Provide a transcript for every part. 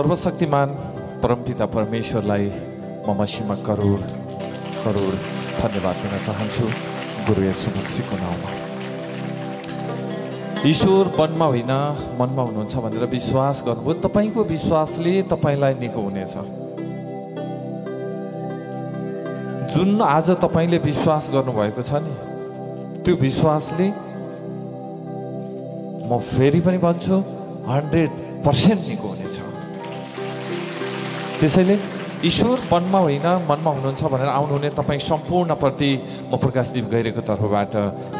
सर्वशक्तिमान परमपिता परमेश्वरलाई म मसीहमा करोड करोड धन्यवाद दिन चाहन्छु गुरु येशू मसीहको नाममा। ईश्वर वनमा होइन मनमा हुनुहुन्छ भनेर विश्वास गर्नुभयो। तपाईको विश्वासले तपाईलाई निको हुनेछ। जुन आज तपाईले विश्वास गर्नुभएको छ नि त्यो विश्वासले म फेरि पनि भन्छु 100% निको हुनेछ। त्यसैले ईश्वर वनमा होइन मनमा हुनुहुन्छ भनेर आउनुहुने तपाईँ सम्पूर्णप्रति म प्रकाशदीप गैरेको तर्फबाट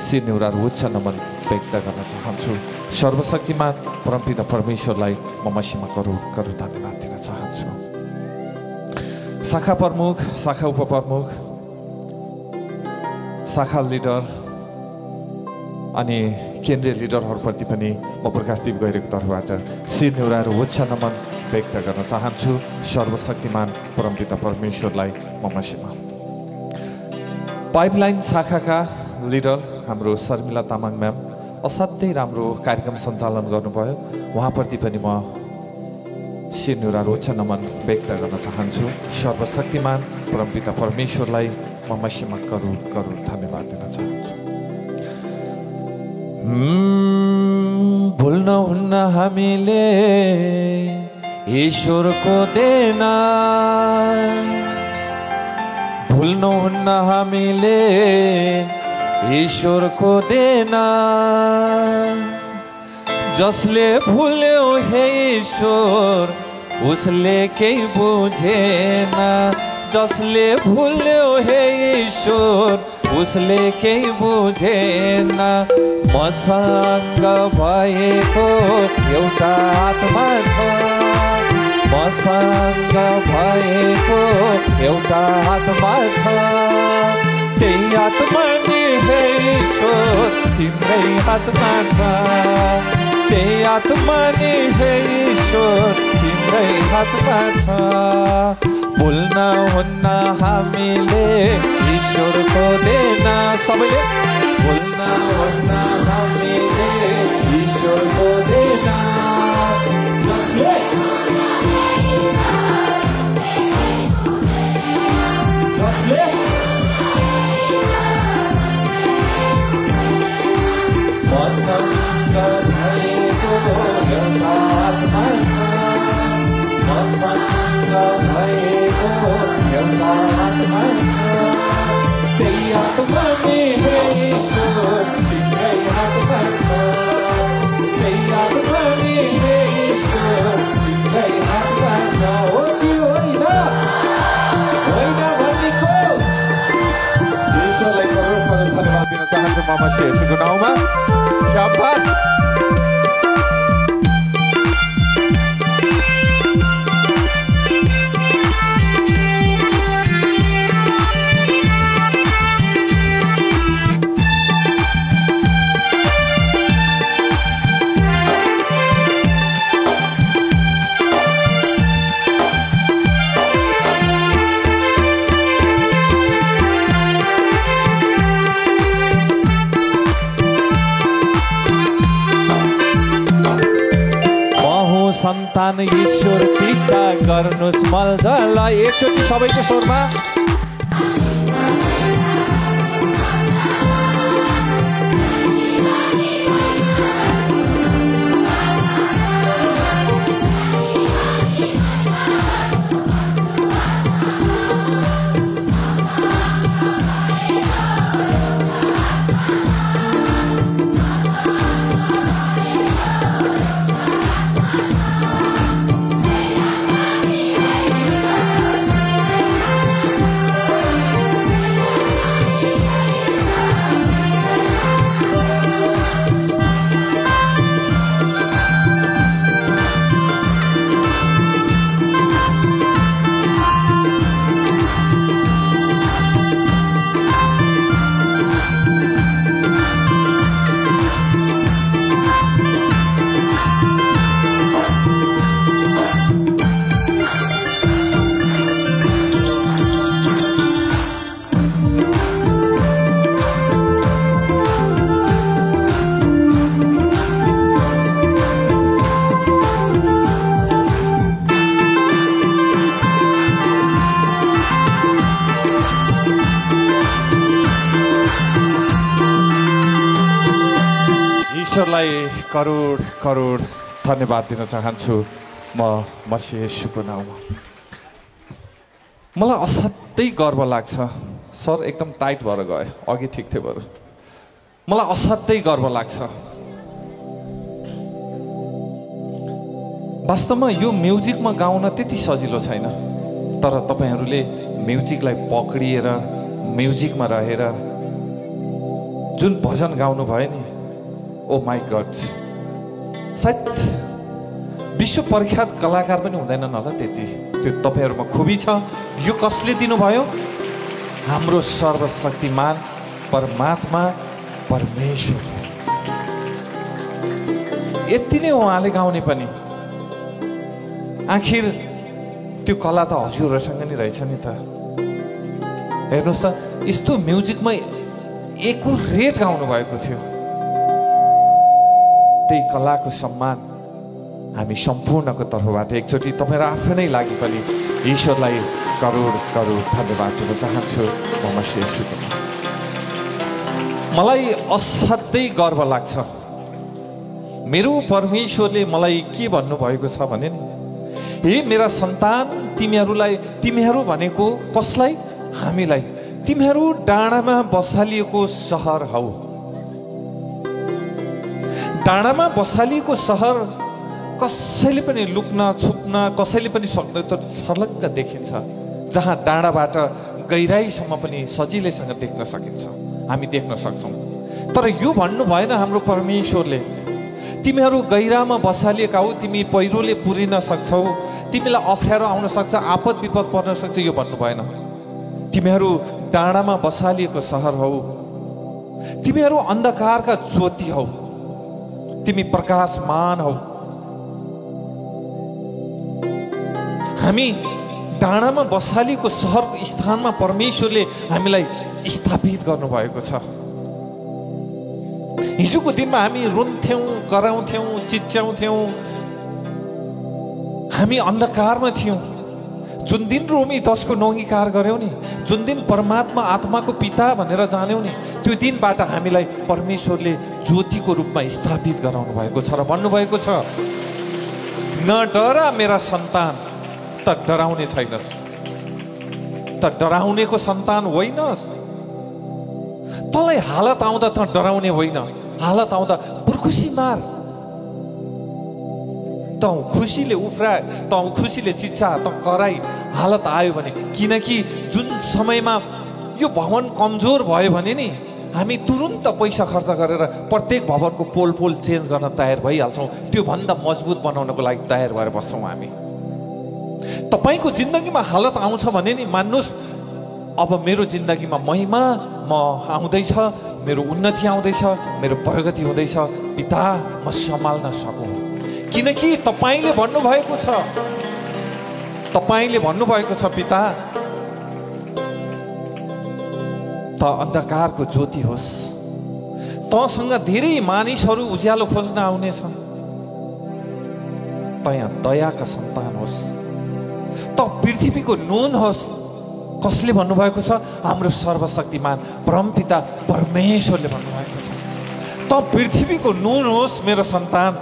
सिरनिउरा र उच्च नमन व्यक्त गर्न चाहन्छु। सर्वशक्तिमान परमपिता परमेश्वरलाई म मसीहमा करोड करोड धन्यवाद दिन चाहन्छु। शाखा प्रमुख, शाखा उपप्रमुख, शाखा लिडर अनि केन्द्रीय लिडरहरूप्रति पनि म प्रकाशदीप गैरेको तर्फबाट सिरनिउरा र उच्च नमन व्यक्त गर्न चाहन्छु। सर्वशक्तिमान परमपिता परमेश्वरलाई म मसीहमा। पाइपलाइन शाखाका लिडर हाम्रो शर्मिला तामाङ म्याम असाध्यै राम्रो कार्यक्रम सञ्चालन गर्नुभयो। उहाँप्रति पनि म सिरनिउरा र उच्च नमन व्यक्त गर्न चाहन्छु। सर्वशक्तिमान परमपिता परमेश्वरलाई म मसीहमा करोड करोड धन्यवाद दिन चाहन्छु। भुल्न हुन्न हामीले ईश्वरको देना, भुल्नु हुन्न हामीले ईश्वरको देना। जसले भुल्यो हे ईश्वर उसले केही बुझेन। जसले भुल्यो हे ईश्वर उसले केही बुझेन। मसँग भएको एउटा आत्मा छ, मसँग भएको एउटा आत्मा छ। त्यही आत्मा नि हे ईश्वर तिम्रै हातमा छ। त्यही आत्मा नि हे ईश्वर तिम्रै हातमा छ। भुल्न हुन्न हामीले ईश्वरको देना। सबैले भुल्न हुन्न हामीले ईश्वरको देना। जसले जसले मसँग भएको एउटा आत्मा छ। मसँग भएको एउटा आत्मा छ। त्यही आत्मा नि हे ईश्वर तिम्रै हातमा छ। त्यही आत्मा नि हे ईश्वर तिम्रै हातमा छ। हो कि होइन? होइन भनेको ईश्वरलाई करोड करोड धन्यवाद दिन चाहन्छु म मसीह येशूको नाउँमा। शाबाश। सन्तान ईश्वर पिता गर्नुस् मल्जलाई। एकचोटि सबैको स्वरमा करोड करोड धन्यवाद दिन चाहन्छु म मसी येशूको नाउँमा। मलाई असाध्यै गर्व लाग्छ। सर एकदम टाइट भएर गयो, अघि ठिक थियो बरु। मलाई असाध्यै गर्व लाग्छ। वास्तवमा यो म्युजिकमा गाउन त्यति सजिलो छैन, तर तपाईहरूले म्युजिकलाई पक्रिएर म्युजिकमा रहेर जुन भजन गाउनु भयो नि, ओ माई गड, सायद विश्व प्रख्यात कलाकार पनि हुँदैनन् होला त्यति। त्यो तपाईँहरूमा खुबी छ। यो कसले दिनुभयो? हाम्रो सर्वशक्तिमान परमात्मा परमेश्वर। यति नै उहाँले गाउने पनि। आखिर त्यो कला त हजुरहरूसँग नि रहेछ नि त। हेर्नुहोस् त, यस्तो म्युजिकमा एकुरेट गाउनु भएको थियो। त्यही कलाको सम्मान हामी सम्पूर्णको तर्फबाट एकचोटि तपाईहरु आफ्नै लागि पनि ईश्वरलाई करोड करोड धन्यवाद दिन चाहन्छु। मलाई असाध्यै गर्व लाग्छ। मेरो परमेश्वरले मलाई के भन्नुभएको छ भने नि, हे मेरा सन्तान, तिमीहरू भनेको कसलाई? हामीलाई। तिमीहरू डाँडामा बसालिएको सहर हौ। डाँडामा बसालिएको सहर कसैले पनि लुक्न छुप्न कसैले पनि सक्दैन, त छर्लङ्ग देखिन्छ। जहाँ डाँडाबाट गहिराईसम्म पनि सजिलैसँग देख्न सकिन्छ, हामी देख्न सक्छौँ। तर यो भन्नु भएन हाम्रो परमेश्वरले, तिमीहरू गहिरामा बसालिएका हौ, तिमी पहिरोले पुरिन सक्छौ, तिमीलाई अप्ठ्यारो आउन सक्छ, आपद विपद पर्न सक्छ, यो भन्नु भएन। तिमीहरू डाँडामा बसालिएको सहर हौ, तिमीहरू अन्धकारका ज्योति हौ, तिमी प्रकाशमान हौ। हामी डाँडामा बसालिएको सहरको स्थानमा परमेश्वरले हामीलाई स्थापित गर्नुभएको छ। हिजोको दिनमा हामी रुन्थ्यौँ, कराउँथ्यौँ, चिच्याउँथ्यौँ, हामी अन्धकारमा थियौँ। जुन दिन रोमी 10 को 9 अंगीकार गर्यौं नि, जुन दिन परमात्मा आत्माको पिता भनेर जान्यौं नि, त्यो दिनबाट हामीलाई परमेश्वरले ज्योतिको रूपमा स्थापित गराउनु भएको छ र भन्नुभएको छ, न डरा मेरा सन्तान, त डराउने छैनस्, त डराउनेको सन्तान होइनस्। तँलाई हालत आउँदा त डराउने होइन, हालत आउँदा पुर्खुसी मार, त खुसीले उफ्रा, त खुसीले चिच्चा, त कराई। हालत आयो भने, किनकि जुन समयमा यो भवन कमजोर भयो भने नि, हामी तुरुन्त पैसा खर्च गरेर प्रत्येक भवनको पोल चेन्ज गर्न तयार भइहाल्छौँ। त्यो भन्दा मजबुत बनाउनको लागि तयार भएर बस्छौँ हामी। तपाईको जिन्दगीमा हालत आउँछ भने नि, मान्नुस् अब मेरो जिन्दगीमा महिमा आउँदैछ, मेरो उन्नति आउँदैछ, मेरो प्रगति हुँदैछ, पिता म सम्हाल्न सकौँ। किनकि तपाईले भन्नुभएको छ, पिता त अन्धकारको ज्योति होस्, तँसँग धेरै मानिसहरू उज्यालो खोज्न आउनेछन्, त यहाँ दयाका सन्तान होस्, त पृथ्वीको नुन होस्। कसले भन्नुभएको छ? हाम्रो सर्वशक्तिमान परमपिता परमेश्वरले भन्नुभएको छ, त पृथ्वीको नुन होस् मेरो सन्तान।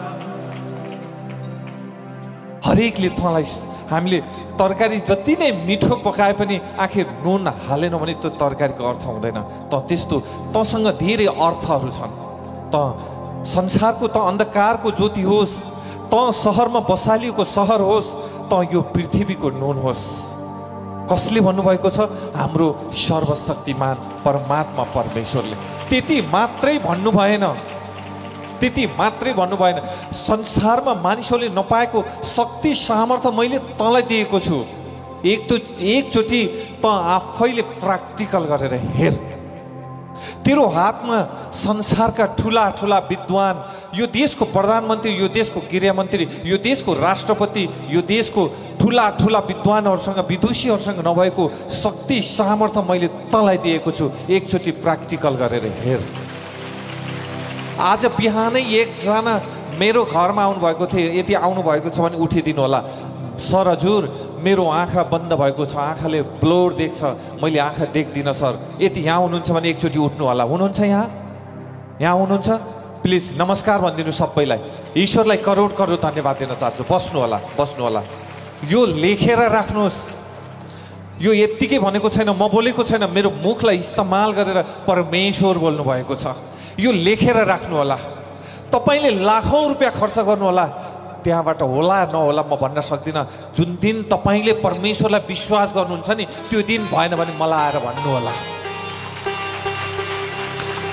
हरेकले तँलाई, हामीले तरकारी जति नै मिठो पकाए पनि आखिर नुन हालेन भने त्यो तरकारीको अर्थ हुँदैन। त त्यस्तो तँसँग धेरै अर्थहरू छन्। त संसारको, त अन्धकारको ज्योति होस्, त सहरमा बसालिएको सहर होस्, त यो पृथ्वीको नुन होस्। कसले भन्नुभएको छ? हाम्रो सर्वशक्तिमान परमात्मा परमेश्वरले। त्यति मात्रै भन्नु भएन, संसारमा मानिसहरूले नपाएको शक्ति सामर्थ्य मैले तँलाई दिएको छु। एकचोटि त आफैले प्र्याक्टिकल गरेर हेर। तेरो हातमा संसारका ठुला ठुला विद्वान, यो देशको प्रधानमन्त्री, यो देशको गृहमन्त्री, यो देशको राष्ट्रपति, यो देशको ठुला ठुला विद्वानहरूसँग, विदुषीहरूसँग नभएको शक्ति सामर्थ्य मैले तँलाई दिएको छु। एकचोटि प्र्याक्टिकल गरेर हेर। आज बिहानै एकजना मेरो घरमा आउनुभएको थियो। यदि आउनुभएको छ भने उठिदिनु होला। सर हजुर, मेरो आँखा बन्द भएको छ, आँखाले ब्लोर देख्छ, मैले आँखा देख्दिनँ सर। यदि यहाँ हुनुहुन्छ भने एकचोटि उठ्नु होला। हुनुहुन्छ यहाँ हुनुहुन्छ? प्लिज नमस्कार भनिदिनु सबैलाई। ईश्वरलाई करोड करोड धन्यवाद दिन चाहन्छु। बस्नु होला। यो लेखेर राख्नुहोस्। यो यत्तिकै भनेको छैन, म बोलेको छैन, मेरो मुखलाई इस्तेमाल गरेर परमेश्वर बोल्नु भएको छ। यो लेखेर राख्नु होला। तपाईले लाखौं रुपियाँ खर्च गर्नु होला, त्यहाँबाट होला नहोला म भन्न सक्दिनँ। जुन दिन तपाईले परमेश्वरलाई विश्वास गर्नुहुन्छ नि, त्यो दिन भएन भने मलाई आएर भन्नु होला।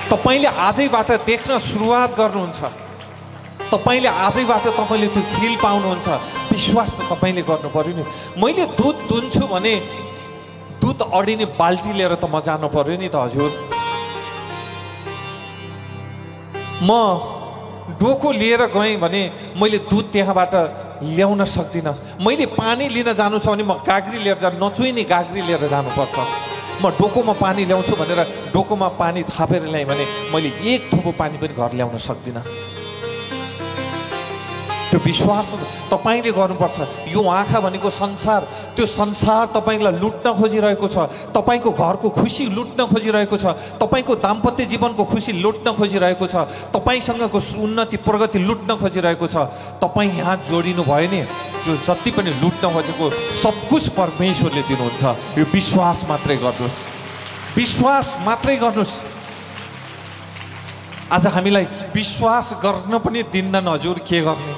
तपाईले आजैबाट देख्न सुरुवात गर्नुहुन्छ। तपाईले आजैबाट तपाईले त्यो फिल पाउनुहुन्छ। विश्वास त तपाईले गर्नु पर्यो नि। मैले दुध दुन्छु भने दुध अडिने बाल्टी लिएर त म जानु पर्यो नि त हजुर। म डोको लिएर गएँ भने मैले दुध त्यहाँबाट ल्याउन सक्दिनँ। मैले पानी लिन जानु छ भने म गाग्री लिएर नचुइने गाग्री लिएर जानुपर्छ। म डोकोमा पानी ल्याउँछु भनेर डोकोमा पानी थापेर ल्याएँ भने मैले एक थोपो पानी पनि घर ल्याउन सक्दिनँ। त्यो विश्वास तपाईले गर्नुपर्छ। यो आँखा भनेको संसार, त्यो संसार तपाईलाई लुट्न खोजिरहेको छ। तपाईको घरको खुसी लुट्न खोजिरहेको छ। तपाईको दाम्पत्य जीवनको खुसी लुट्न खोजिरहेको छ। तपाईसँगको उन्नति प्रगति लुट्न खोजिरहेको छ। तपाई यहाँ जोडिनु भयो नि, त्यो जति पनि लुट्न खोजेको सब कुछ परमेश्वरले दिनुहुन्छ। यो विश्वास मात्रै गर्नुहोस्। विश्वास मात्रै गर्नुहोस्। आज हामीलाई विश्वास गर्न पनि दिन्नन् हजुर। के गर्ने?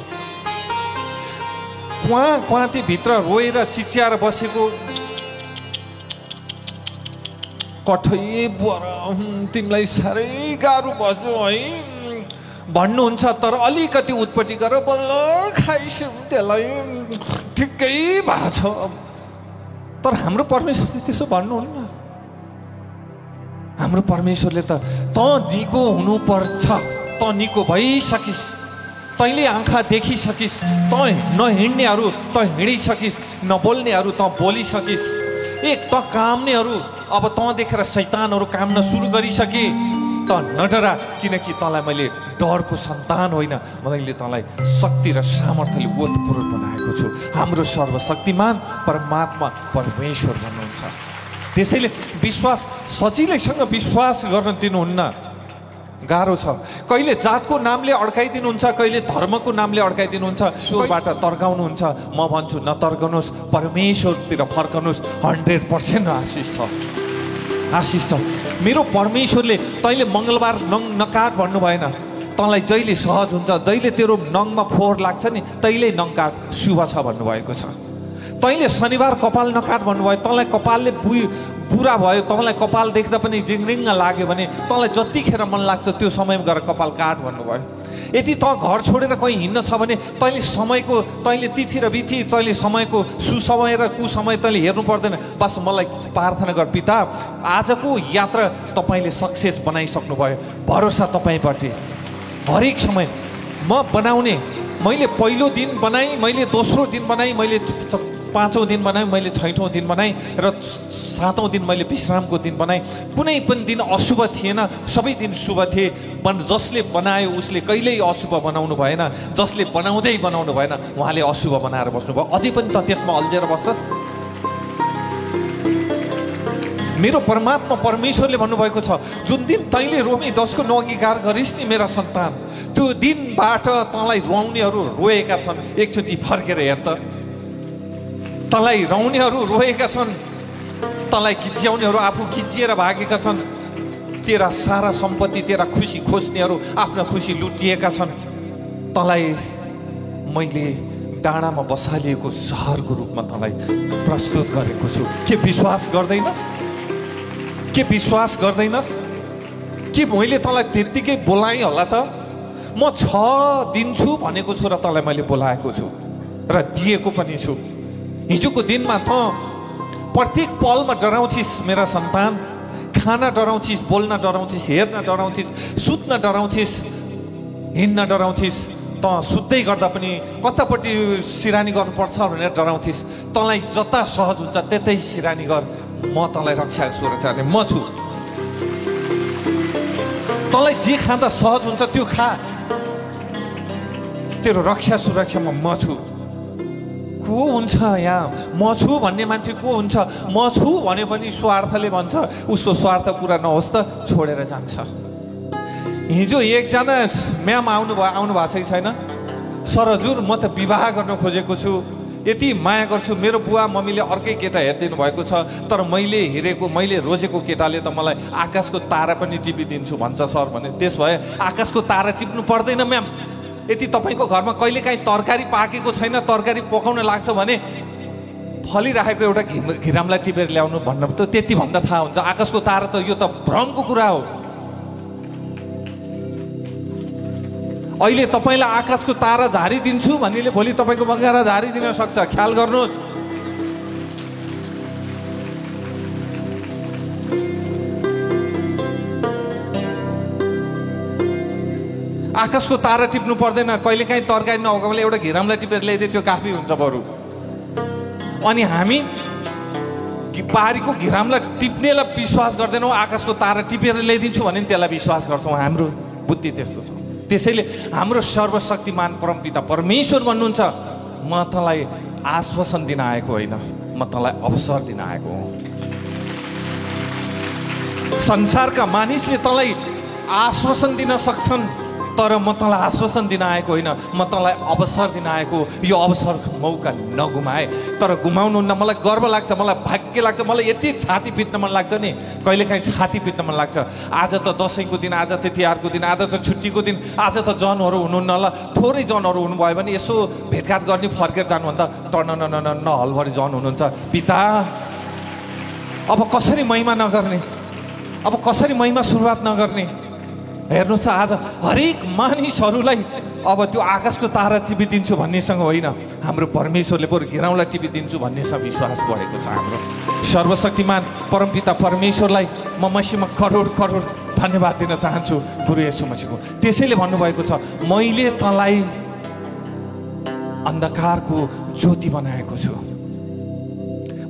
क्वाँती भित्र रोएर चिच्याएर बसेको कठै बर तिमीलाई साह्रै गाह्रो बस्यो है भन्नुहुन्छ। तर अलिकति उत्पट्टि गरेर बल्ल खाइसु त्यसलाई ठिकै भएको छ। तर हाम्रो परमेश्वरले त्यसो भन्नुहुन्न। हाम्रो परमेश्वरले त निको हुनुपर्छ, त निको भइसकिस्, तैँले आँखा देखिसकिस्, त नहिँड्नेहरू त हिँडिसकिस्, नबोल्नेहरू त बोलिसकिस्, एक त काम्नेहरू अब त देखेर शैतानहरू काम्न सुरु गरिसके। त नडरा, किनकि तँलाई मैले डरको सन्तान होइन, मैले तँलाई शक्ति र सामर्थ्यले ओतप्रोत बनाएको छु। हाम्रो सर्वशक्तिमान परमात्मा परमेश्वर भन्नुहुन्छ। त्यसैले विश्वास सजिलैसँग विश्वास गर्न दिनुहुन्न। गाह्रो छ। कहिले जातको नामले अड्काइदिनुहुन्छ, कहिले धर्मको नामले अड्काइदिनुहुन्छ, सोबाट तर्काउनुहुन्छ। म भन्छु नतर्काउनुहोस्, परमेश्वरतिर फर्कनुहोस्। 100% आशिष छ, आशिष छ। मेरो परमेश्वरले तैँले मङ्गलबार नङ नकाट भन्नु भएन। तँलाई जहिले सहज हुन्छ, जहिले तेरो नङमा फोहोर लाग्छ नि, तैँले नङ काट, शुभ छ भन्नुभएको छ। तैँले शनिबार कपाल नकाट भन्नुभयो, तँलाई कपालले बुरा भयो, तँलाई कपाल देख्दा पनि जिङरिङ लाग्यो भने तँलाई जतिखेर मन लाग्छ त्यो समयमा गएर कपाल काट भन्नुभयो। यदि तँ घर छोडेर कहीँ हिँड्न छ भने तैँले तिथि र बिथि, तैँले समयको सुसमय र कुसमय तैँले हेर्नु पर्दैन। बस मलाई प्रार्थना गर पिता, आजको यात्रा तपाईँले सक्सेस बनाइसक्नु भयो। भरोसा तपाईँपट्टि हरेक समय म बनाउने। मैले पहिलो दिन बनाएँ, मैले दोस्रो दिन बनाएँ, मैले पाँचौँ दिन बनाएँ, मैले छैठौँ दिन बनाएँ र सातौँ दिन मैले विश्रामको दिन बनाएँ। कुनै पनि दिन अशुभ थिएन, सबै दिन शुभ थिए। जसले बनायो उसले कहिल्यै अशुभ बनाउनु भएन, जसले बनाउँदै बनाउनु भएन उहाँले अशुभ बनाएर बस्नुभयो। अझै पनि त त्यसमा अल्झेर बस्छस्। मेरो परमात्मा परमेश्वरले भन्नुभएको छ, जुन दिन तैँले रोमी 10 को 9 अंगीकार गरिस् नि मेरा सन्तान, त्यो दिनबाट तँलाई रुवाउनेहरू रोएका छन्। एकचोटि फर्केर हेर त, तँलाई रुवाउनेहरू रोएका छन्, तँलाई गिज्याउनेहरू आफू गिजिएर भागेका छन्। तेरा सारा सम्पत्ति, तेरा खुसी खोज्नेहरू आफ्ना खुसी लुटिएका छन्। तँलाई मैले डाँडामा बसालिएको सहरको रूपमा तँलाई प्रस्तुत गरेको छु। के विश्वास गर्दैनस्? के विश्वास गर्दैनस्? के मैले तँलाई त्यत्तिकै बोलाएँ होला त? म 6 दिन्छु भनेको छु र तँलाई मैले बोलाएको छु र दिएको पनि छु। हिजोको दिनमा त प्रत्येक पलमा डराउँथिस् मेरा सन्तान। खान डराउँथिस्, बोल्न डराउँथिस्, हेर्न डराउँथिस्, सुत्न डराउँथिस्, हिँड्न डराउँथिस्। त सुत्दै गर्दा पनि कतापट्टि सिरानी गर्नुपर्छ भनेर डराउँथिस्। तँलाई जता सहज हुन्छ त्यतै सिरानी गर, म तँलाई रक्षा सुरक्षा गर्ने म छु। तँलाई जे खाँदा सहज हुन्छ त्यो खा, तेरो रक्षा सुरक्षामा म छु। को हुन्छ यहाँ? म छु भन्ने मान्छे को हुन्छ? म छु भने पनि स्वार्थले भन्छ, उसको स्वार्थ पुरा नहोस् त छोडेर जान्छ। हिजो एकजना म्याम आउनु भएको छैन? सर हजुर, म त विवाह गर्न खोजेको छु, यति माया गर्छु, मेरो बुवा मम्मीले अर्कै केटा हेरिदिनु भएको छ, तर मैले रोजेको केटाले त मलाई आकाशको तारा पनि टिपिदिन्छु भन्छ सर भने। त्यस भए आकाशको तारा टिप्नु पर्दैन म्याम। यदि तपाईँको घरमा कहिलेकाहीँ तरकारी पाकेको छैन, तरकारी पकाउन लाग्छ भने फलिराखेको एउटा घिरामलाई टिपेर ल्याउनु भन्न त त्यति भन्दा थाहा हुन्छ। आकाशको तारा त यो त भ्रमको कुरा हो। अहिले तपाईँलाई आकाशको तारा झारिदिन्छु भन्नेले भोलि तपाईँको बङ्गारा झारिदिन सक्छ, ख्याल गर्नुहोस्। आकाशको तारा टिप्नु पर्दैन, कहिलेकाहीँ तरकारी नभएकोले एउटा घिरामलाई टिपेर ल्याइदिए त्यो काफी हुन्छ बरु। अनि हामी बारीको घिरामलाई टिप्नेलाई विश्वास गर्दैनौँ, आकाशको तारा टिपेर ल्याइदिन्छु भने त्यसलाई विश्वास गर्छौँ। हाम्रो बुद्धि त्यस्तो छ। त्यसैले हाम्रो सर्वशक्तिमान परमपिता परमेश्वर भन्नुहुन्छ, म तँलाई आश्वासन दिन आएको होइन, म तँलाई अवसर दिन आएको हुँ। संसारका मानिसले तँलाई आश्वासन दिन सक्छन्, तर म तँलाई आश्वासन दिन आएको होइन, म तँलाई अवसर दिन आएको। यो अवसर मौका नगुमाए। तर गुमाउनु न। मलाई गर्व लाग्छ, मलाई भाग्य लाग्छ, मलाई यति छाती पिट्न मन लाग्छ नि, कहिलेकाहीँ छाती पिट्न मन लाग्छ। आज त दसैँको दिन, आज त तिहारको दिन, आज त छुट्टीको दिन, आज त जनहरू हुनुहुन्न। ल थोरै जनहरू हुनुभयो भने यसो भेटघाट गर्ने फर्केर जानुभन्दा टर्न न हलभरि जन हुनुहुन्छ। पिता अब कसरी महिमा नगर्ने, अब कसरी महिमा सुरुवात नगर्ने? हेर्नुहोस् त, आज हरेक मानिसहरूलाई अब त्यो आकाशको तारा टिपिदिन्छु भन्नेसँग होइन, हाम्रो परमेश्वरले बरु घिराउलाई टिपिदिन्छु भन्नेसँग विश्वास बढेको छ। हाम्रो सर्वशक्तिमान परमपिता परमेश्वरलाई म मसीहमा करोड करोड धन्यवाद दिन चाहन्छु, गुरु येशू मसीहको। त्यसैले भन्नुभएको छ, मैले तँलाई अन्धकारको ज्योति बनाएको छु।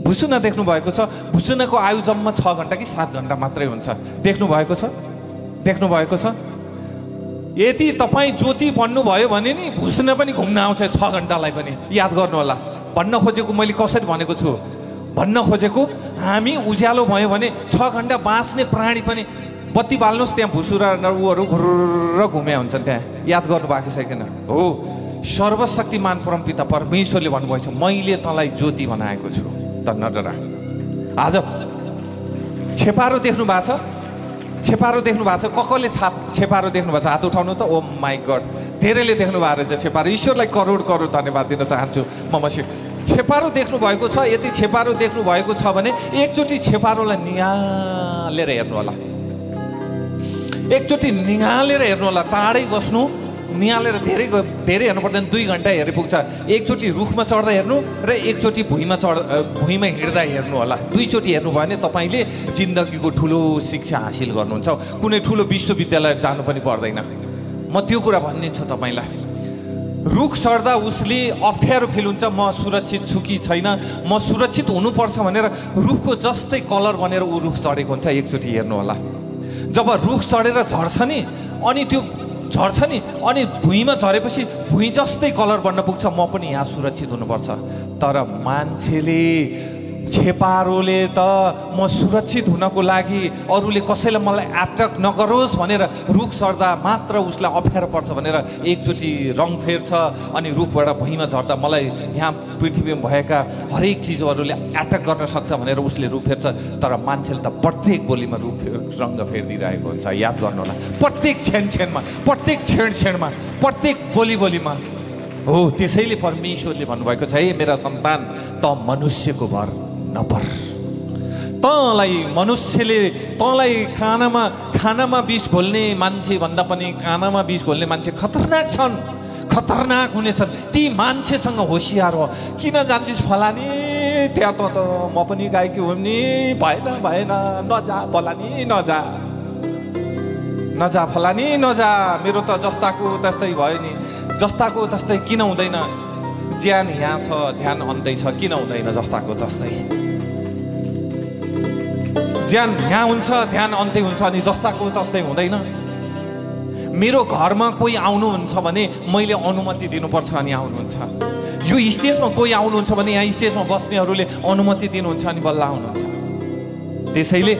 भुसुना देख्नु भएको छ? भुसुनाको आयु जम्मा 6 घन्टा कि 7 घन्टा मात्रै हुन्छ। देख्नु भएको छ? देख्नु भएको छ? यदि तपाईँ ज्योति बन्नुभयो भने नि भुसुना पनि घुम्न आउँछ 6 घन्टालाई पनि। याद गर्नु होला। भन्न खोजेको मैले कसरी भनेको छु? भन्न खोजेको, हामी उज्यालो भयो भने 6 घन्टा बाँच्ने प्राणी पनि बत्ती बाल्नुहोस्, त्यहाँ भुसुरा ऊहरू घुर्र घुमे हुन्छन्। त्यहाँ याद गर्नु भएको छ किन? हो, सर्वशक्तिमान परमपिता परमेश्वरले भन्नुभएको छ, मैले तँलाई ज्योति बनाएको छु, त नडरा। आज छेपारो देख्नु भएको छ? छेपारो देख्नु भएको छ? कसले छेपारो देख्नु भएको छ? हात उठाउनु त। ओ माई गड, धेरैले देख्नु भएको रहेछ छेपारो। ईश्वरलाई करोड करोड धन्यवाद दिन चाहन्छु म मसी। छेपारो देख्नु भएको छ? यदि छेपारो देख्नु भएको छ भने एकचोटि छेपारोलाई निहालेर हेर्नु होला। एकचोटि निहालेर हेर्नु होला। टाढै बस्नु, निहालेर धेरै हेर्नु पर्दैन, 2 घन्टा हेरे पुग्छ। एकचोटि रुखमा चढ्दा हेर्नु र एकचोटि भुइँमा हिँड्दा हेर्नु होला। 2 चोटि हेर्नु भयो भने तपाईँले जिन्दगीको ठुलो शिक्षा हासिल गर्नुहुन्छ। कुनै ठुलो विश्वविद्यालय जानु पनि पर्दैन। म त्यो कुरा भनिदिन्छु तपाईँलाई। रुख चढ्दा उसले अप्ठ्यारो फिल हुन्छ, म सुरक्षित छु कि छैन, म सुरक्षित हुनुपर्छ भनेर रुखको जस्तै कलर बनेर ऊ रुख चढेको हुन्छ। एकचोटि हेर्नु होला। जब रुख चढेर झर्छ नि, अनि त्यो झर्छ नि, अनि भुइँमा झरेपछि भुइँ जस्तै कलर बन्न पुग्छ। म पनि यहाँ सुरक्षित हुनुपर्छ। तर मान्छेले, छेपारोले त म सुरक्षित हुनको लागि अरूले कसैलाई मलाई एट्र्याक्ट नगरोस् भनेर रुख चढ्दा मात्र उसलाई अप्ठ्यारो पर्छ भनेर एकचोटि रङ फेर्छ, अनि रुखबाट भुइँमा झर्दा मलाई यहाँ पृथ्वीमा भएका हरेक चिजहरूले एट्र्याक्ट गर्न सक्छ भनेर उसले रुख फेर्छ। तर मान्छेले त प्रत्येक बोलीमा रङ्ग फेरिदिरहेको हुन्छ। याद गर्नु होला। प्रत्येक क्षणमा, प्रत्येक क्षणमा, प्रत्येक बोलीमा हो। त्यसैले परमेश्वरले भन्नुभएको छ, हे मेरा सन्तान, त मनुष्यको भर नपर। तँलाई खानामा विष घोल्ने मान्छे भन्दा पनि खानामा विष घोल्ने मान्छे खतरनाक छन्, खतरनाक हुनेछन्। ती मान्छेसँग होसियार हो। किन जान्छस् फलानी? त्यहाँ त म पनि गायकी हुँ नि। भएन, नजा फलानी, नजा फलानी, नजा। मेरो त जस्ताको तस्तै भयो नि। जस्ताको तस्तै किन हुँदैन? ज्यान यहाँ छ, ध्यान अन्दै छ, किन हुँदैन जस्ताको तस्तै? ज्यान यहाँ हुन्छ, ध्यान अन्त्य हुन्छ, अनि जस्ताको तस्तै हुँदैन। मेरो घरमा कोही आउनुहुन्छ भने मैले अनुमति दिनुपर्छ, अनि आउनुहुन्छ। यो स्टेजमा कोही आउनुहुन्छ भने यहाँ स्टेजमा बस्नेहरूले अनुमति दिनुहुन्छ, अनि बल्ल आउनुहुन्छ। त्यसैले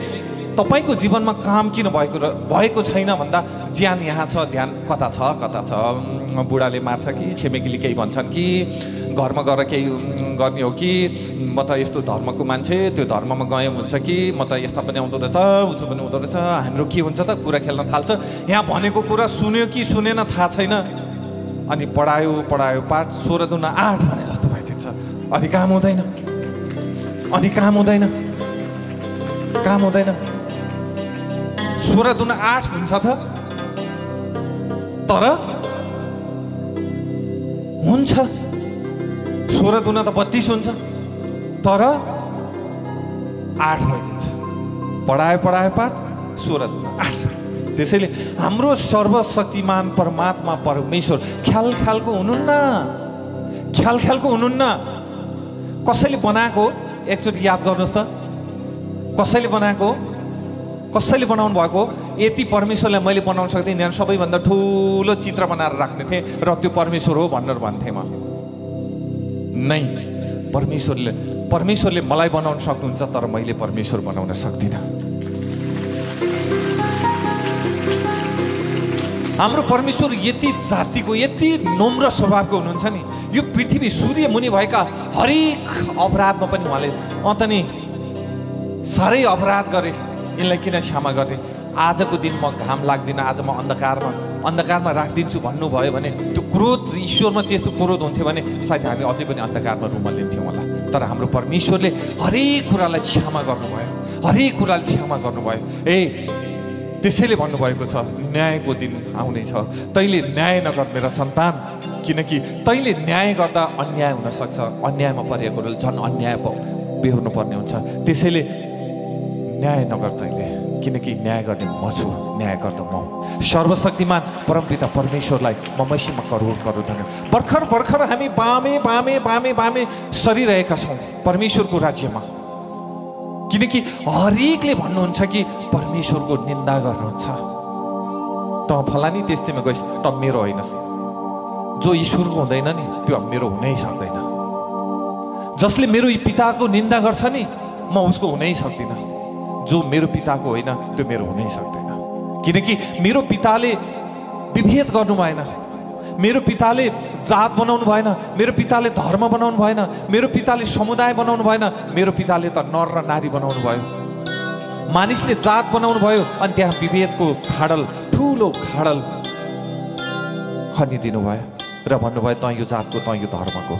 त तपाईँको जीवनमा काम किन भएको छैन भन्दा ज्यान यहाँ छ, ध्यान कता छ। बुढाले मार्छ कि छिमेकीले केही भन्छन् कि घरमा गएर केही गर्ने हो कि म त यस्तो धर्मको मान्छे, त्यो धर्ममा गए हुन्छ कि म त यस्ता पनि आउँदो रहेछ, उस्तो पनि हुँदो रहेछ। हाम्रो के हुन्छ त, कुरा खेल्न थाल्छ। यहाँ भनेको कुरा सुन्यो कि सुनेन थाहा छैन। अनि पढायो पाठ 16 दुना 8 भने जस्तो भइदिन्छ। अनि काम हुँदैन 16 दुना 8 हुन्छ त, तर हुन्छ 16 दुना त 32 हुन्छ, तर 8 भइदिन्छ। पढायो पाठ 16 दुना 8। त्यसैले हाम्रो सर्वशक्तिमान परमात्मा परमेश्वर ख्यालको हुनुहुन्न। कसैले बनाएको एकचोटि याद गर्नुहोस् त, कसैले बनाउनु भएको। यति परमेश्वरलाई मैले बनाउन सक्दिनँ, यहाँ सबैभन्दा ठुलो चित्र बनाएर राख्ने थिएँ र त्यो परमेश्वर हो भनेर भन्थेँ म। नै, परमेश्वरले मलाई बनाउन सक्नुहुन्छ, तर मैले परमेश्वर बनाउन सक्दिनँ। हाम्रो परमेश्वर यति जातिको, यति नम्र स्वभावको हुनुहुन्छ नि। यो पृथ्वी सूर्य मुनि भएका हरेक अपराधमा पनि उहाँले अन्त नि साह्रै अपराध गरे, यिनलाई किन क्षमा गर्ने। आजको दिन म घाम लाग्दिनँ, आज म अन्धकारमा राखिदिन्छु भन्नुभयो भने त्यो क्रोध, ईश्वरमा त्यस्तो क्रोध हुन्थ्यो भने सायद हामी अझै पनि अन्धकारमा रुमलिन्थ्यौँ होला। तर हाम्रो परमेश्वरले हरेक कुरालाई क्षमा गर्नुभयो। त्यसैले भन्नुभएको छ, न्यायको दिन आउनेछ, तैँले न्याय नगर मेरा सन्तान, किनकि तैँले न्याय गर्दा अन्याय हुन सक्छ। अन्यायमा परेकोले झन् अन्याय बेहोर्नु पर्ने हुन्छ। त्यसैले न्याय नगर तैँले, किनकि न्याय गर्ने म छु, न्याय गर्दा म। सर्वशक्तिमान परमपिता परमेश्वरलाई ममैसीमा करोड धन्यवाद। भर्खर हामी बामे सरिरहेका छौँ परमेश्वरको राज्यमा, किनकि हरेकले भन्नुहुन्छ कि परमेश्वरको निन्दा गर्नुहुन्छ। त फलानी त्यस्तैमा गइस्, त मेरो होइनस्। जो ईश्वरको हुँदैन नि त्यो मेरो हुनै सक्दैन। जसले मेरो पिताको निन्दा गर्छ नि म उसको हुनै सक्दिनँ। जो मेरो पिताको होइन त्यो मेरो हुनै सक्दैन, किनकि मेरो पिताले विभेद गर्नु भएन, मेरो पिताले जात बनाउनु भएन, मेरो पिताले धर्म बनाउनु भएन, मेरो पिताले समुदाय बनाउनु भएन। मेरो पिताले त नर र नारी बनाउनु भयो। मानिसले जात बनाउनु भयो अनि त्यहाँ विभेदको ठुलो खाडल खनिदिनु भयो र भन्नुभयो त यो जातको, त यो धर्मको।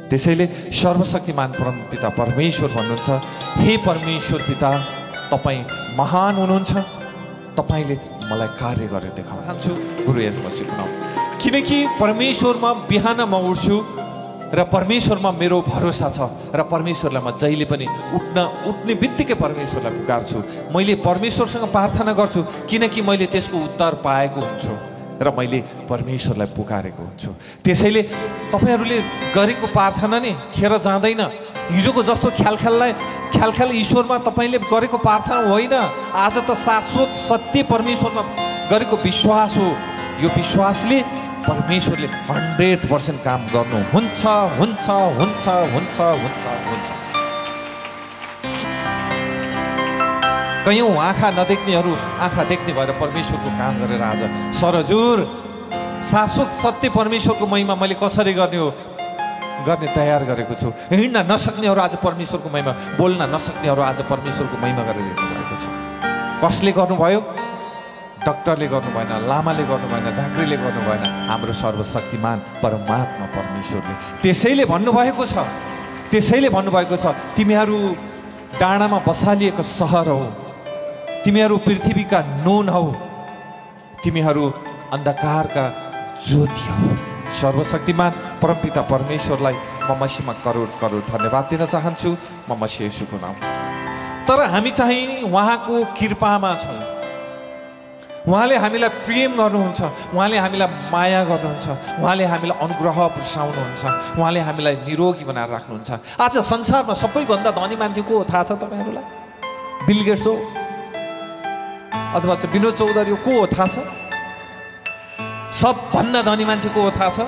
त्यसैले सर्वशक्तिमान परमपिता परमेश्वर भन्नुहुन्छ, हे परमेश्वर पिता, तपाईँ महान हुनुहुन्छ, तपाईँले मलाई कार्य गरेर देखाउन चाहन्छु। गुरु येशू मसीहको नाम। किनकि परमेश्वरमा बिहान म उठ्छु र परमेश्वरमा मेरो भरोसा छ र परमेश्वरलाई म जहिले पनि उठ्ने बित्तिकै परमेश्वरलाई पुकार्छु। मैले परमेश्वरसँग प्रार्थना गर्छु, किनकि मैले त्यसको उत्तर पाएको हुन्छु र मैले परमेश्वरलाई पुकारेको हुन्छु। त्यसैले तपाईँहरूले गरेको प्रार्थना नि खेर जाँदैन। हिजोको जस्तो ख्याल ईश्वरमा तपाईँले गरेको प्रार्थना होइन। आज त शाश्वत सत्य परमेश्वरमा गरेको विश्वास हो। यो विश्वासले परमेश्वरले 100% काम गर्नुहुन्छ। कयौँ आँखा नदेख्नेहरू आँखा देख्ने भएर परमेश्वरको काम गरेर आज सरजुर शाश्वत सत्य परमेश्वरको महिमा मैले कसरी गर्ने तयार गरेको छु। हिँड्न नसक्नेहरू आज परमेश्वरको महिमा, बोल्न नसक्नेहरू आज परमेश्वरको महिमा गरेर हिँड्नु भएको छ। कसले गर्नुभयो? डक्टरले गर्नु भएन, लामाले गर्नु भएन, झाँक्रीले गर्नु भएन, हाम्रो सर्वशक्तिमान परमात्मा परमेश्वरले। त्यसैले भन्नुभएको छ तिमीहरू डाँडामा बसालिएको सहर हौ, तिमीहरू पृथ्वीका नुन हौ, तिमीहरू अन्धकारका ज्योति हौ। सर्वशक्तिमान परमपिता परमेश्वरलाई म मसीहमा करोड धन्यवाद दिन चाहन्छु, म मसीह येशूको नाम। तर हामी चाहिँ उहाँको कृपामा छौँ। उहाँले हामीलाई प्रेम गर्नुहुन्छ, उहाँले हामीलाई माया गर्नुहुन्छ, उहाँले हामीलाई अनुग्रह बर्साउनुहुन्छ, उहाँले हामीलाई निरोगी बनाएर राख्नुहुन्छ। आज संसारमा सबैभन्दा धनी मान्छे को हो थाहा छ तपाईँहरूलाई? बिल गेट्स हो अथवा चाहिँ विनोद चौधरी को हो थाहा छ? सबभन्दा धनी मान्छे को हो थाहा छ?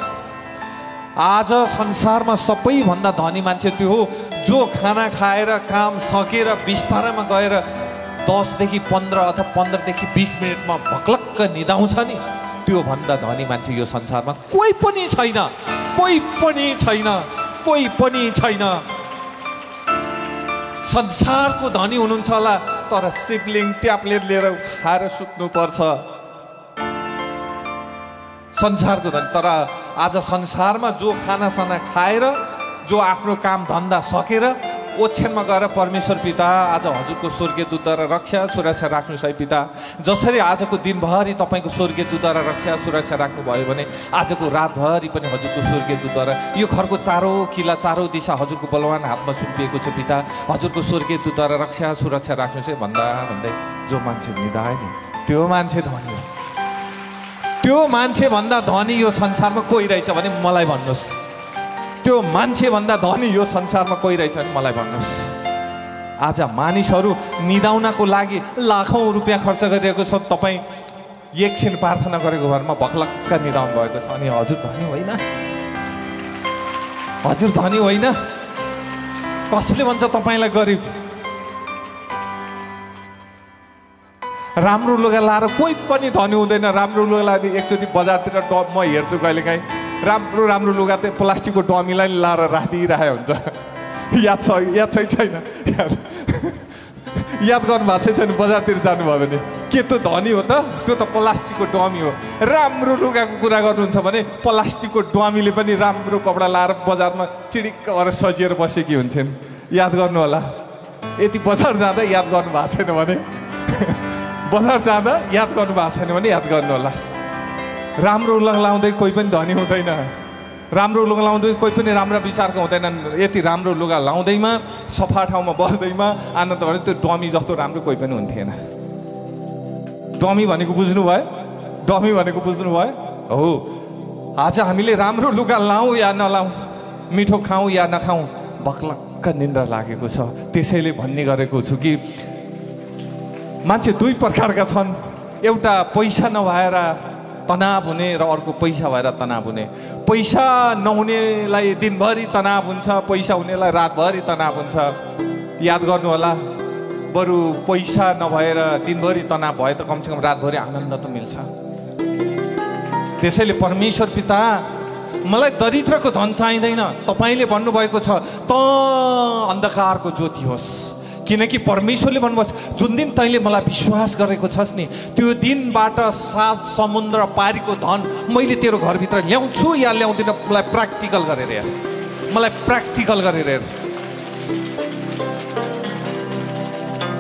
आज संसारमा सबैभन्दा धनी मान्छे त्यो हो जो खाना खाएर काम सकेर बिस्तारामा गएर 10 देखि 15 अथवा 15 देखि 20 मिनेटमा भक्लक्क निदाउँछ नि, त्यो भन्दा धनी मान्छे यो संसारमा कोही पनि छैन, कोही पनि छैन, कोही पनि छैन। संसारको धनी हुनुहुन्छ होला, तर सिबलिङ ट्याब्लेट लिएर खाएर सुत्नुपर्छ। संसारको धनी, तर आज संसारमा जो खानासाना खाएर, जो आफ्नो काम धन्दा सकेर ओछ्यानमा गएर परमेश्वर पिता आज हजुरको स्वर्गीय दूतद्वारा रक्षा सुरक्षा राख्नुहोस् है पिता। जसरी आजको दिनभरि तपाईँको स्वर्गीय दूतद्वारा रक्षा सुरक्षा राख्नुभयो भने आजको रातभरि पनि हजुरको स्वर्गीय दूतद्वारा यो घरको चारौँ किला चारौँ दिशा हजुरको बलवान हातमा सुम्पिएको छ पिता। हजुरको स्वर्गीय दूतद्वारा रक्षा सुरक्षा राख्नुहोस् है भन्दा भन्दै जो मान्छे निधाए नि त्यो मान्छे धनी हो। त्यो मान्छे भन्दा धनी यो संसारमा कोही रहेछ भने मलाई भन्नुहोस्। त्यो मान्छे भन्दा धनी यो संसारमा कोही रहेछ भने मलाई भन्नुहोस्। आज मानिसहरू निदाउनको लागि लाखौँ रुपियाँ खर्च गरिरहेको छ, तपाईँ एकछिन प्रार्थना गरेको भरमा भक्लक्क निदाउनु भएको छ। अनि हजुर धनी होइन? हजुर धनी होइन? कसले भन्छ तपाईँलाई गरिब? राम्रो लुगा लाएर कोही पनि धनी हुँदैन। राम्रो लुगा लाएर एकचोटि बजारतिर म हेर्छु कहिलेकाहीँ राम्रो राम्रो लुगा चाहिँ प्लास्टिकको डमीलाई लाएर राखिदिइरहेको हुन्छ। याद छ? याद छैन? याद गर्नुभएको छैन? बजारतिर जानुभयो भने के त्यो धनी हो त? त्यो त प्लास्टिकको डमी हो। राम्रो लुगाको कुरा गर्नुहुन्छ भने प्लास्टिकको डमीले पनि राम्रो कपडा लाएर बजारमा चिडिक्क भएर सजिएर बसेकी हुन्छन्। याद गर्नु होला। यति बजार जाँदा याद गर्नु भएको छैन भने बजार जाँदा याद गर्नु भएको छैन भने याद गर्नु होला। राम्रो लुगा लाउँदै कोही पनि धनी हुँदैन। राम्रो लुगा लाउँदै कोही पनि राम्रा विचारको हुँदैनन्। यति राम्रो लुगा लाउँदैमा सफा ठाउँमा बस्दैमा आनन्द भने त्यो डमी जस्तो राम्रो कोही पनि हुन्थेन। डमी भनेको बुझ्नुभयो? डमी भनेको बुझ्नुभयो? हो। आज हामीले राम्रो लुगा लाउँ या नलाउँ, मिठो खाउँ या नखाउँ, भक्लक्क निन्द्रा लागेको छ। त्यसैले भन्ने गरेको छु कि मान्छे दुई प्रकारका छन्। एउटा पैसा नभएर तनाव हुने र अर्को पैसा भएर तनाव हुने। पैसा नहुनेलाई दिनभरि तनाव हुन्छ, पैसा हुनेलाई रातभरि तनाव हुन्छ। याद गर्नु होला। बरु पैसा नभएर दिनभरि तनाव भए त कमसेकम रातभरि आनन्द त मिल्छ। त्यसैले परमेश्वर पिता मलाई दरिद्रको धन चाहिँदैन। तपाईँले भन्नुभएको छ त अन्धकारको ज्योति होस्, किनकि परमेश्वरले भन्नुभएको जुन दिन तैँले मलाई विश्वास गरेको छस् नि त्यो दिनबाट 7 समुद्र पारीको धन मैले तेरो घरभित्र ल्याउँछु या ल्याउँदिन। मलाई प्र्याक्टिकल गरेर हेर, मलाई प्र्याक्टिकल गरेर हेर।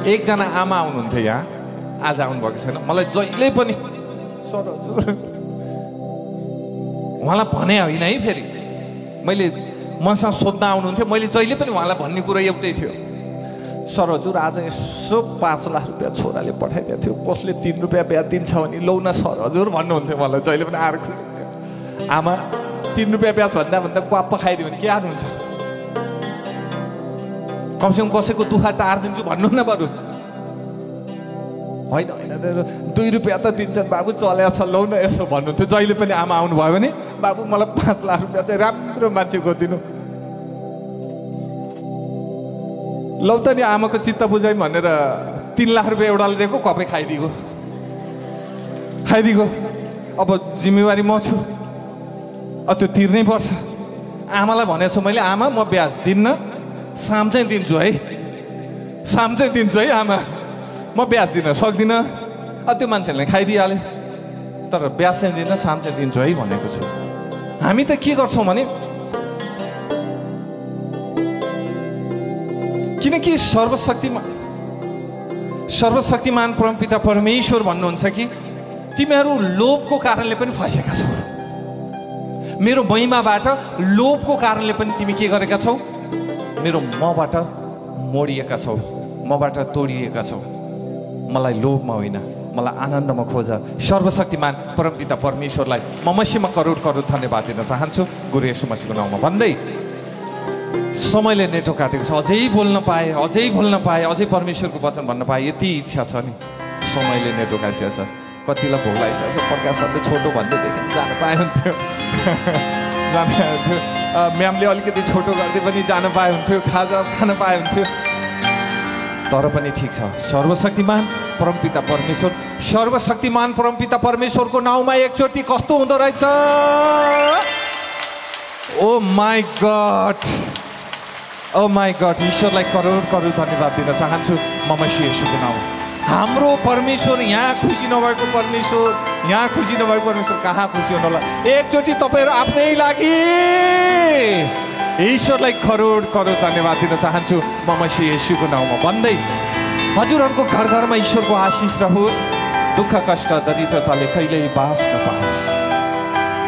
एकजना आमा आउनुहुन्थ्यो यहाँ, आज आउनुभएको छैन। मलाई जहिले पनि सर हजुर उहाँलाई भने होइन है, फेरि मैले मसँग सोध्न आउनुहुन्थ्यो, मैले जहिले पनि उहाँलाई भन्ने कुरा एउटै थियो, सर हजुर आज यसो 5 लाख रुपियाँ छोराले पठाइदिएको थियो, कसले 3 रुपियाँ ब्याज दिन्छ भने लौ न सर हजुर भन्नुहुन्थ्यो। मलाई जहिले पनि आएर खुसी हुन्थ्यो। आमा 3 रुपियाँ ब्याज भन्दा भन्दा क्वाप खाइदियो भने के हाल्नुहुन्छ? कमसेकम कसैको दुःख टारिदिन्छु भन्नु न बरु। होइन होइन 2 रुपियाँ त दिन्छन् बाबु, चल्या छ लौ न यसो भन्नुहुन्थ्यो। जहिले पनि आमा आउनुभयो भने बाबु मलाई 5 लाख रुपियाँ चाहिँ राम्रो मान्छे गरिदिनु। लौ त नि आमाको चित्त बुझाइ भनेर 3 लाख रुपियाँ एउटाले दिएको, कपै खाइदिएको। अब जिम्मेवारी म छु, त्यो तिर्नै पर्छ। आमालाई भनेको छु मैले, आमा म ब्याज दिन्न, साम चाहिँ दिन्छु है, साम चाहिँ दिन्छु है आमा, म ब्याज दिन सक्दिनँ। त्यो मान्छेले खाइदिइहाले, तर ब्याज चाहिँ दिन्न, साम चाहिँ दिन्छु है भनेको छु। हामी त के गर्छौँ भने, किनकि सर्वशक्तिमान परमपिता परमेश्वर भन्नुहुन्छ कि तिमीहरू लोभको कारणले पनि फसेका छौ। मेरो महिमाबाट लोभको कारणले पनि तिमी के गरेका छौ? मेरो मबाट मोडिएका छौ, मबाट तोडिएका छौ। मलाई लोभमा होइन, मलाई आनन्दमा खोज। सर्वशक्तिमान परमपिता परमेश्वरलाई म मसीहमा करोड करोड धन्यवाद दिन चाहन्छु गुरु येशू मसीहको नाममा भन्दै समयले नेटो काटेको छ। अझै बोल्न पाएँ, अझै परमेश्वरको वचन भन्न पाएँ, यति इच्छा छ नि। समयले नेटो काटिसकेको छ, कतिलाई भोक लागिसकेको छ। प्रकाश सरले छोटो भन्दैदेखि जान पाए हुन्थ्यो, जान पाए हुन्थ्यो। म्यामले अलिकति छोटो गर्दै पनि जान पाए हुन्थ्यो, खाजा खान पाए हुन्थ्यो। तर पनि ठिक छ। सर्वशक्तिमान परमपिता परमेश्वर, सर्वशक्तिमान परमपिता परमेश्वरको नाउँमा एकचोटि कस्तो हुँदो रहेछ। Oh my god, oh my god. ईश्वरलाई करोड करोड धन्यवाद दिन चाहन्छु म मसीह येशूको नाउँमा। हाम्रो परमेश्वर यहाँ खुसी नभएको परमेश्वर, यहाँ खुसी नभएको परमेश्वर कहाँ खुसी हुनु होला। एकचोटि तपाईँहरू आफ्नै लागि ईश्वरलाई करोड करोड धन्यवाद दिन चाहन्छु म मसीह येशूको नाउँमा भन्दै हजुरहरूको घर घरमा ईश्वरको आशिष रहोस्। दुःख कष्ट दरिद्रताले कहिल्यै बास नपाओस्।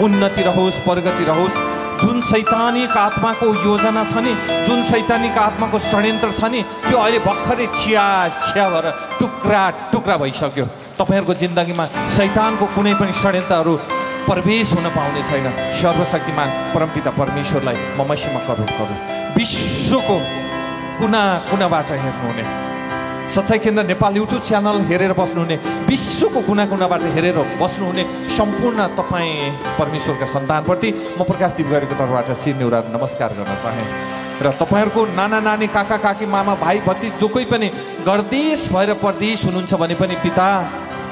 उन्नति रहोस्, प्रगति रहोस्। जुन शैतानिक आत्माको योजना छ नि, जुन शैतानिक आत्माको षड्यन्त्र छ नि, त्यो अहिले भर्खरै छिया भएर टुक्रा टुक्रा भइसक्यो। तपाईँहरूको जिन्दगीमा शैतानको कुनै पनि षड्यन्त्रहरू प्रवेश हुन पाउने छैन। सर्वशक्तिमान परमपिता परमेश्वरलाई म मसीहमा करोड करोड विश्वको कुना कुनाबाट हेर्नुहुने, सच्चाई केन्द्र नेपाल युट्युब च्यानल हेरेर बस्नुहुने, विश्वको कुना कुनाबाट हेरेर बस्नुहुने सम्पूर्ण तपाईँ परमेश्वरका सन्तानप्रति म प्रकाश दिपगढीको तर्फबाट शिर निहुरा नमस्कार गर्न चाहे। र तपाईँहरूको नाना नानी काका काकी मामा भाइ भतिज जो कोही पनि घरदेश भएर परदेश हुनुहुन्छ भने पनि पिता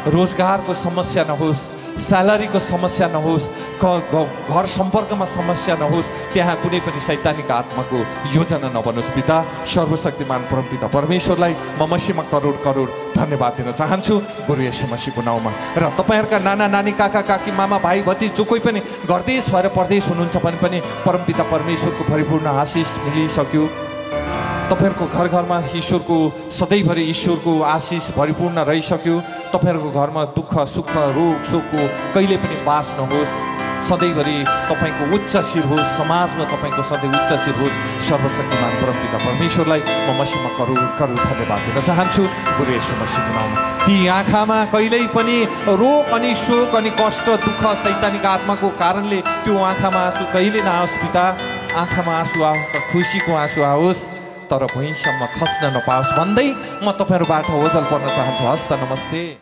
रोजगारको समस्या नहोस्, स्यालेरीको समस्या नहोस्, घर सम्पर्कमा समस्या नहोस्, त्यहाँ कुनै पनि शैतानिक आत्माको योजना नबनोस्। पिता सर्वशक्तिमान परमपिता परमेश्वरलाई म मसीहमा करोड करोड धन्यवाद दिन चाहन्छु गुरु येशू मसीहको नाउँमा। र तपाईँहरूका नाना नानी काका काकी मामा भाइ भतिज जो कोही पनि घरदेश भएर परदेश हुनुहुन्छ भने पनि परमपिता परमेश्वरको परिपूर्ण आशिष मिलिसक्यो। तपाईँहरूको घर घरमा ईश्वरको सधैँभरि ईश्वरको आशिष भरिपूर्ण रहिसक्यो। तपाईँहरूको घरमा दुःख सुख रोग शोकको कहिले पनि बास नहोस्। सधैँभरि तपाईँको उच्च शिर होस्, समाजमा तपाईँको सधैँ उच्च शिर होस्। सर्वशक्तिमान परमपिता परमेश्वरलाई म मसीहमा करोड करोड धन्यवाद दिन चाहन्छु गुरु येशू मसीहको नाउँमा। ती आँखामा कहिल्यै पनि रोग अनि शोक अनि कष्ट दुःख शैतानिक आत्माको कारणले त्यो आँखामा आँसु कहिले नआओस्। पिता आँखामा आँसु आओस् त खुसीको आँसु आओस्, तर भुइँसम्म खस्न नपाओस् भन्दै म तपाईँहरूबाट ओझल पर्न चाहन्छु। हस्त नमस्ते।